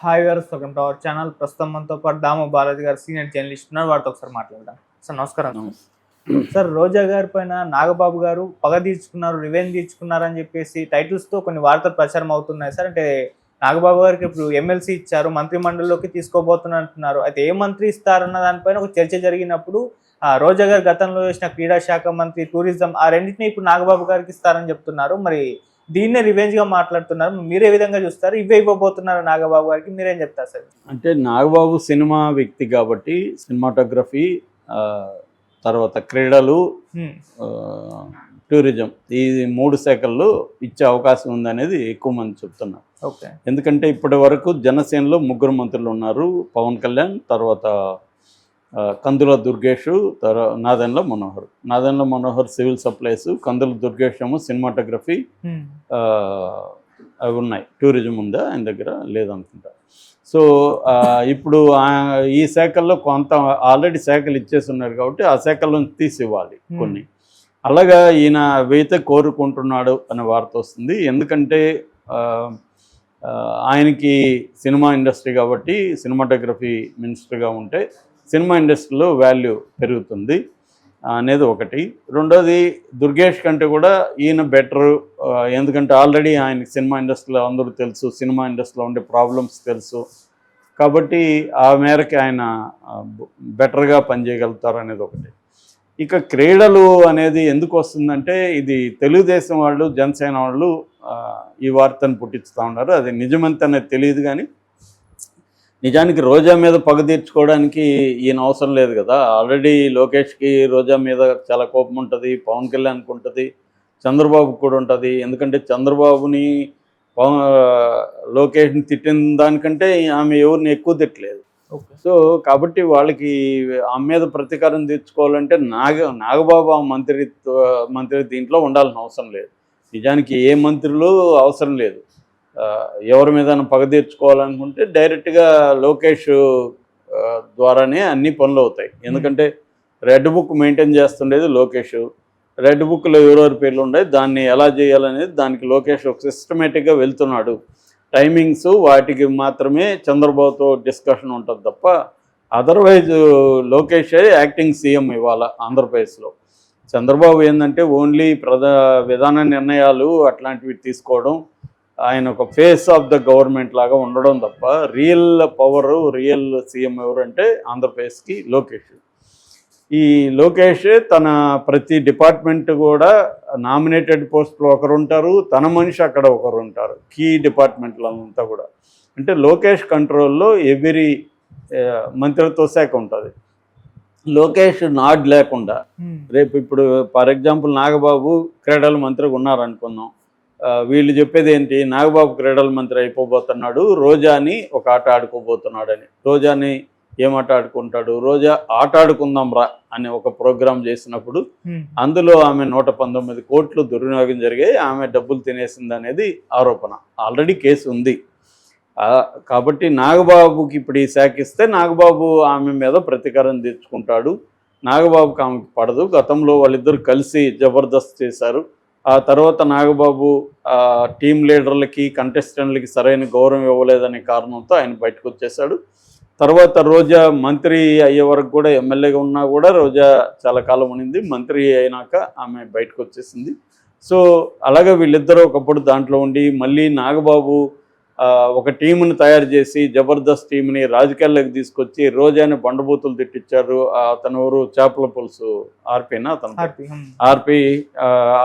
Hi గారు, welcome to our channel. ప్రస్తుతం మనతో పాటు దాము బాలాజీ గారు సీనియర్ జర్నలిస్ట్ ఉన్నారు. వారితో ఒకసారి మాట్లాడదాం. సార్ నమస్కారం. సార్, రోజా గారి పైన నాగబాబు గారు పగ తీర్చుకున్నారు, రివెంజ్ తీర్చుకున్నారు అని చెప్పేసి టైటిల్స్తో కొన్ని వార్తలు ప్రచారం అవుతున్నాయి సార్. అంటే నాగబాబు గారికి ఇప్పుడు ఎమ్మెల్సీ ఇచ్చారు, మంత్రి మండలిలోకి తీసుకోబోతున్నారు అంటున్నారు. అయితే ఏ మంత్రి ఇస్తారన్న దానిపైన ఒక చర్చ జరిగినప్పుడు రోజా గారు గతంలో చేసిన క్రీడా శాఖ మంత్రి, టూరిజం, ఆ రెండింటిని ఇప్పుడు నాగబాబు గారికి ఇస్తారని చెప్తున్నారు. మరి దీన్నే రివెంజ్ గా మాట్లాడుతున్నారు. మీరే విధంగా చూస్తారు? ఇవే ఇవ్వబోతున్నారు నాగబాబు గారికి, మీరేం చెప్తారు సార్? అంటే నాగబాబు సినిమా వ్యక్తి కాబట్టి సినిమాటోగ్రఫీ, తర్వాత క్రీడలు, టూరిజం, ఈ 3 శాఖల్లో ఇచ్చే అవకాశం ఉందనేది ఎక్కువ మంది చెప్తున్నారు. ఎందుకంటే ఇప్పటి వరకు జనసేనలో 3 మంత్రులు ఉన్నారు. పవన్ కళ్యాణ్, తర్వాత కందుల దుర్గేష్, నాదెండ్ల మనోహర్ సివిల్ సప్లైస్, కందుల దుర్గేష్ ఏమో సినిమాటోగ్రఫీ, అవి ఉన్నాయి. టూరిజం ఉందా ఆయన దగ్గర? లేదనుకుంటా. సో ఇప్పుడు ఈ శాఖల్లో కొంత ఆల్రెడీ శాఖలు ఇచ్చేస్తున్నారు కాబట్టి ఆ శాఖల్లో తీసి ఇవ్వాలి కొన్ని. అలాగా ఈయన అవైతే కోరుకుంటున్నాడు అనే వార్త వస్తుంది. ఎందుకంటే ఆయనకి సినిమా ఇండస్ట్రీ కాబట్టి సినిమాటోగ్రఫీ మినిస్టర్గా ఉంటే సినిమా ఇండస్ట్రీలో వాల్యూ పెరుగుతుంది అనేది ఒకటి. రెండోది, దుర్గేష్ కంటే కూడా ఈయన బెటరు. ఎందుకంటే ఆల్రెడీ ఆయనకి సినిమా ఇండస్ట్రీలో అందరూ తెలుసు, సినిమా ఇండస్ట్రీలో ఉండే ప్రాబ్లమ్స్ తెలుసు కాబట్టి ఆ మేరకు ఆయన బెటర్గా పనిచేయగలుగుతారు అనేది ఒకటి. ఇక క్రీడలు అనేది ఎందుకు వస్తుందంటే, ఇది తెలుగుదేశం వాళ్ళు, జనసేన వాళ్ళు ఈ వార్తను పుట్టిస్తూ ఉన్నారు. అది నిజమంత అనేది తెలియదు. కానీ నిజానికి రోజా మీద పగ తీర్చుకోవడానికి ఈయన అవసరం లేదు కదా. ఆల్రెడీ లోకేష్కి రోజా మీద చాలా కోపం ఉంటుంది, పవన్ కళ్యాణ్కి ఉంటుంది, చంద్రబాబుకి కూడా ఉంటుంది. ఎందుకంటే చంద్రబాబుని లోకేష్ని తిట్టిన దానికంటే ఆమె ఎవరిని ఎక్కువ తిట్టలేదు. సో కాబట్టి వాళ్ళకి ఆమె మీద ప్రతీకారం తీర్చుకోవాలంటే నాగబాబు ఆ మంత్రి దీంట్లో ఉండాల్సిన అవసరం లేదు. నిజానికి ఏ మంత్రులు అవసరం లేదు. ఎవరి మీద పగ తీర్చుకోవాలనుకుంటే డైరెక్ట్గా లోకేష్ ద్వారానే అన్ని పనులు అవుతాయి. ఎందుకంటే రెడ్ బుక్ మెయింటైన్ చేస్తుండేది లోకేష్. రెడ్ బుక్లో ఎవరెవరి పేర్లు ఉన్నాయి, దాన్ని ఎలా చేయాలనేది దానికి లోకేష్ ఒక సిస్టమేటిక్గా వెళ్తున్నాడు. టైమింగ్స్ వాటికి మాత్రమే చంద్రబాబుతో డిస్కషన్ ఉంటుంది తప్ప అదర్వైజ్ లోకేషే యాక్టింగ్ సీఎం ఇవాళ ఆంధ్రప్రదేశ్లో. చంద్రబాబు ఏంటంటే ఓన్లీ విధాన నిర్ణయాలు అట్లాంటివి తీసుకోవడం, ఆయన ఒక ఫేస్ ఆఫ్ ద గవర్నమెంట్ లాగా ఉండడం తప్ప రియల్ పవరు, రియల్ సీఎం ఎవరంటే ఆంధ్రప్రదేశ్కి లోకేష్. ఈ లోకేష్ తన ప్రతి డిపార్ట్మెంట్ కూడా నామినేటెడ్ పోస్టులో ఒకరు ఉంటారు, తన మనిషి అక్కడ ఒకరు ఉంటారు, కీ డిపార్ట్మెంట్లంతా కూడా. అంటే లోకేష్ కంట్రోల్లో ఎవ్రీ మంత్రిత్వ శాఖ ఉంటుంది. లోకేష్ నాడ్ లేకుండా రేపు ఇప్పుడు ఫర్ ఎగ్జాంపుల్ నాగబాబు క్రీడల మంత్రిగా ఉన్నారనుకుందాం. వీళ్ళు చెప్పేది ఏంటి, నాగబాబు క్రీడల మంత్రి అయిపోబోతున్నాడు, రోజాని ఒక ఆట ఆడుకోబోతున్నాడని. రోజాని ఏం ఆట ఆడుకుంటాడు? రోజా ఆట ఆడుకుందాం రా అని ఒక ప్రోగ్రాం చేసినప్పుడు అందులో ఆమె 119 కోట్లు దుర్వినియోగం జరిగాయి, ఆమె డబ్బులు తినేసింది అనేది ఆరోపణ. ఆల్రెడీ కేసు ఉంది. కాబట్టి నాగబాబుకి ఇప్పుడు ఈ శాఖ ఇస్తే నాగబాబు ఆమె మీద ప్రతీకారం తీర్చుకుంటాడు. నాగబాబుకి ఆమెకు పడదు. గతంలో వాళ్ళిద్దరు కలిసి జబర్దస్త్ చేశారు. ఆ తర్వాత నాగబాబు టీం లీడర్లకి, కంటెస్టెంట్లకి సరైన గౌరవం ఇవ్వలేదనే కారణంతో ఆయన బయటకు వచ్చేసాడు. తర్వాత రోజా మంత్రి అయ్యే వరకు కూడా, ఎమ్మెల్యేగా ఉన్నా కూడా రోజా చాలా కాలం ఉన్నింది. మంత్రి అయినాక ఆమె బయటకు వచ్చేసింది. సో అలాగే వీళ్ళిద్దరూ ఒకప్పుడు దాంట్లో ఉండి మళ్ళీ నాగబాబు ఒక టీంని తయారు చేసి జబర్దస్త్ టీంని రాజకీయాల్లోకి తీసుకొచ్చి రోజాని బండబూతులు తిట్టించారు. అతను ఎవరు, చేపల పులుసు ఆర్పీనా, ఆర్పి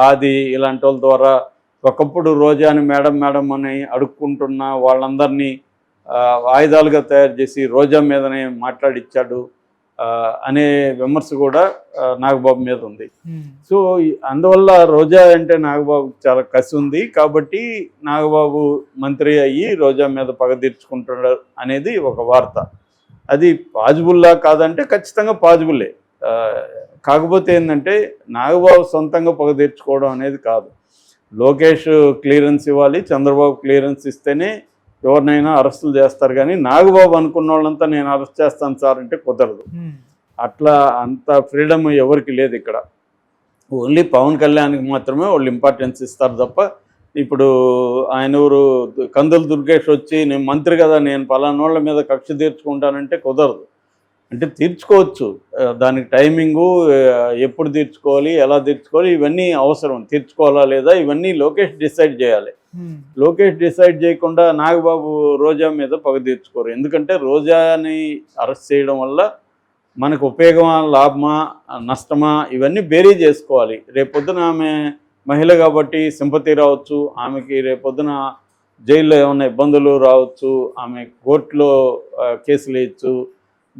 ఆది ఇలాంటి వాళ్ళ ద్వారా ఒకప్పుడు రోజాని మేడం మేడం అని అడుక్కుంటున్న వాళ్ళందరినీ ఆయుధాలుగా తయారు చేసి రోజా మీదనే మాట్లాడిచ్చాడు అనే విమర్శ కూడా నాగబాబు మీద ఉంది. సో అందువల్ల రోజా అంటే నాగబాబు చాలా కసి ఉంది కాబట్టి నాగబాబు మంత్రి అయ్యి రోజా మీద పగ తీర్చుకుంటాడు అనేది ఒక వార్త. అది పాజిబుల్లా కాదంటే ఖచ్చితంగా పాజిబుల్లే. కాకపోతే ఏంటంటే నాగబాబు సొంతంగా పగ తీర్చుకోవడం అనేది కాదు. లోకేష్ క్లియరెన్స్ ఇవ్వాలి, చంద్రబాబు క్లియరెన్స్ ఇస్తేనే ఎవరినైనా అరెస్టులు చేస్తారు. కానీ నాగబాబు అనుకున్న వాళ్ళంతా నేను అరెస్ట్ చేస్తాను సార్ అంటే కుదరదు. అట్లా అంత ఫ్రీడమ్ ఎవరికి లేదు ఇక్కడ. ఓన్లీ పవన్ కళ్యాణ్కి మాత్రమే వాళ్ళు ఇంపార్టెన్స్ ఇస్తారు తప్ప ఇప్పుడు ఆయన ఊరు కందుల దుర్గేష్ వచ్చి నేను మంత్రి కదా, నేను పలానోళ్ళ మీద కక్ష తీర్చుకుంటానంటే కుదరదు. అంటే తీర్చుకోవచ్చు, దానికి టైమింగు, ఎప్పుడు తీర్చుకోవాలి, ఎలా తీర్చుకోవాలి, ఇవన్నీ అవసరం. తీర్చుకోవాలా లేదా ఇవన్నీ లోకేష్ డిసైడ్ చేయాలి. లోకేష్ డిసైడ్ చేయకుండా నాగబాబు రోజా మీద పగ తీర్చుకోరు. ఎందుకంటే రోజాని అరెస్ట్ చేయడం వల్ల మనకు ఉపయోగమా, లాభమా, నష్టమా, ఇవన్నీ బేరీ చేసుకోవాలి. రేపొద్దున ఆమె మహిళ కాబట్టి సింపతి రావచ్చు, ఆమెకి రేపొద్దున జైల్లో ఏమైనా ఇబ్బందులు రావచ్చు, ఆమె కోర్టులో కేసులు వేయచ్చు,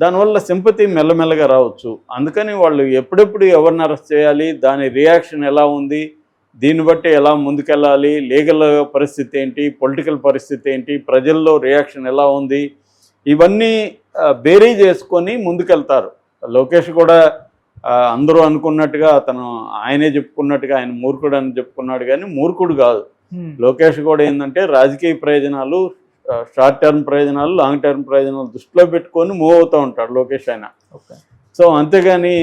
దానివల్ల సింపతి మెల్లమెల్లగా రావచ్చు. అందుకని వాళ్ళు ఎప్పుడెప్పుడు ఎవరిని అరెస్ట్ చేయాలి, దాని రియాక్షన్ ఎలా ఉంది, దీన్ని బట్టి ఎలా ముందుకెళ్ళాలి, లీగల్ పరిస్థితి ఏంటి, పొలిటికల్ పరిస్థితి ఏంటి, ప్రజల్లో రియాక్షన్ ఎలా ఉంది, ఇవన్నీ బేరీ చేసుకొని ముందుకెళ్తారు. లోకేష్ కూడా అందరూ అనుకున్నట్టుగా ఆయనే చెప్పుకున్నట్టుగా ఆయన మూర్ఖుడు అని చెప్పుకున్నాడు, కానీ మూర్ఖుడు కాదు. లోకేష్ కూడా ఏంటంటే రాజకీయ ప్రయోజనాలు, షార్ట్ టర్మ్ ప్రయోజనాలు, లాంగ్ టర్మ్ ప్రయోజనాలు దృష్టిలో పెట్టుకొని మూవ్ అవుతూ ఉంటాడు లోకేష్ ఆయన. సో అంతేగాని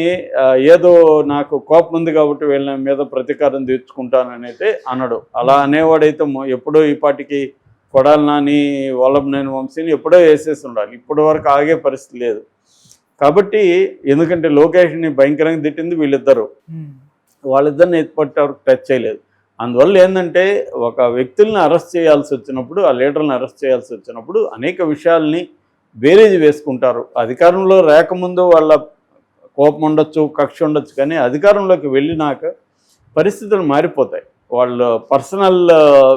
ఏదో నాకు కోపం ఉంది కాబట్టి వీళ్ళ మీద ప్రతీకారం తీర్చుకుంటాననైతే అనడు. అలా అనేవాడైతే ఎప్పుడో ఈ పాటికి కొడాలి నాని, వల్లభనేని వంశీని ఎప్పుడో వేసేసి ఉండాలి. ఇప్పటి వరకు ఆగే పరిస్థితి లేదు. కాబట్టి ఎందుకంటే లోకేష్ని భయంకరంగా తిట్టింది వీళ్ళిద్దరు, వాళ్ళిద్దరిని ఎత్తిపట్టే వరకు టచ్ చేయలేదు. అందువల్ల ఏంటంటే ఒక వ్యక్తుల్ని అరెస్ట్ చేయాల్సి వచ్చినప్పుడు, ఆ లీడర్ని అరెస్ట్ చేయాల్సి వచ్చినప్పుడు అనేక విషయాల్ని బేరీజ్ వేసుకుంటారు. అధికారంలో రాకముందు వాళ్ళ కోపం ఉండొచ్చు, కక్ష ఉండొచ్చు, కానీ అధికారంలోకి వెళ్ళినాక పరిస్థితులు మారిపోతాయి. వాళ్ళు పర్సనల్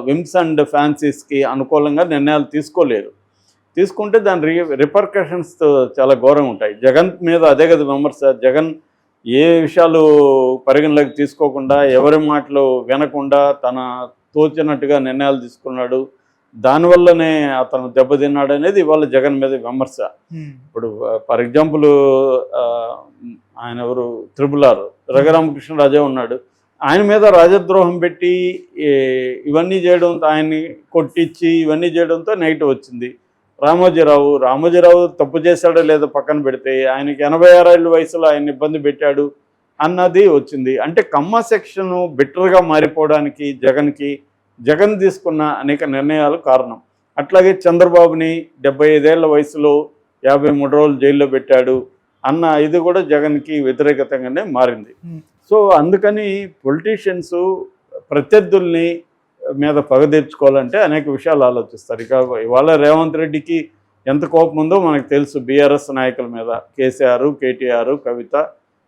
విమ్స్ అండ్ ఫ్యాన్సీస్కి అనుకూలంగా నిర్ణయాలు తీసుకోలేరు. తీసుకుంటే దాని రిపర్కషన్స్ చాలా ఘోరంగా ఉంటాయి. జగన్ మీద అదే కదా విమర్శ. జగన్ ఏ విషయాలు పరిగణలోకి తీసుకోకుండా, ఎవరి మాటలు వినకుండా తన తోచినట్టుగా నిర్ణయాలు తీసుకున్నాడు, దానివల్లనే అతను దెబ్బతిన్నాడు అనేది ఇవాళ జగన్ మీద విమర్శ. ఇప్పుడు ఫర్ ఎగ్జాంపుల్ ఆయన ఎవరు, RRR రఘురామకృష్ణరాజే ఉన్నాడు, ఆయన మీద రాజద్రోహం పెట్టి ఇవన్నీ చేయడంతో, ఆయన్ని కొట్టించి ఇవన్నీ చేయడంతో నెగిటివ్ వచ్చింది. రామోజీరావు తప్పు చేశాడో లేదో పక్కన పెడితే ఆయనకి 86 ఏళ్ళ వయసులో ఆయన ఇబ్బంది పెట్టాడు అన్నది వచ్చింది. అంటే కమ్మ సెక్షన్ బెటర్గా మారిపోవడానికి జగన్ తీసుకున్న అనేక నిర్ణయాలు కారణం. అట్లాగే చంద్రబాబుని 75 ఏళ్ల వయసులో 53 రోజులు జైల్లో పెట్టాడు అన్న ఇది కూడా జగన్కి వ్యతిరేకతంగానే మారింది. సో అందుకని పొలిటీషియన్స్ ప్రత్యర్థుల్ని మీద పగ తీర్చుకోవాలంటే అనేక విషయాలు ఆలోచిస్తారు. ఇక ఇవాళ రేవంత్ రెడ్డికి ఎంత కోపం ఉందో మనకు తెలుసు, బీఆర్ఎస్ నాయకుల మీద, కేసీఆర్, కేటీఆర్, కవిత,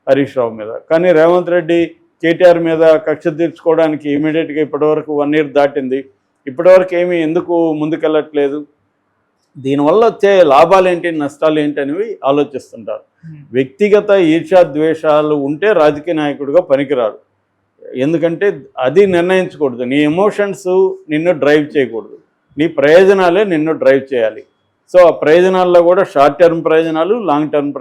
హరీష్ రావు మీద. కానీ రేవంత్ రెడ్డి కేటీఆర్ మీద కక్ష తీర్చుకోవడానికి ఇమీడియట్గా ఇప్పటివరకు 1 year దాటింది, ఇప్పటివరకు ఎందుకు ముందుకెళ్ళట్లేదు, దీనివల్ల వచ్చే లాభాలు ఏంటి, నష్టాలు ఏంటి అనేవి ఆలోచిస్తుంటారు. వ్యక్తిగత ఈర్ష్యాద్వేషాలు ఉంటే రాజకీయ నాయకుడిగా పనికిరారు. ఎందుకంటే అది నిర్ణయించకూడదు. నీ ఎమోషన్స్ నిన్ను డ్రైవ్ చేయకూడదు, నీ ప్రయోజనాలే నిన్ను డ్రైవ్ చేయాలి. సో ఆ ప్రయోజనాల్లో కూడా షార్ట్ టర్మ్ ప్రయోజనాలు, లాంగ్ టర్మ్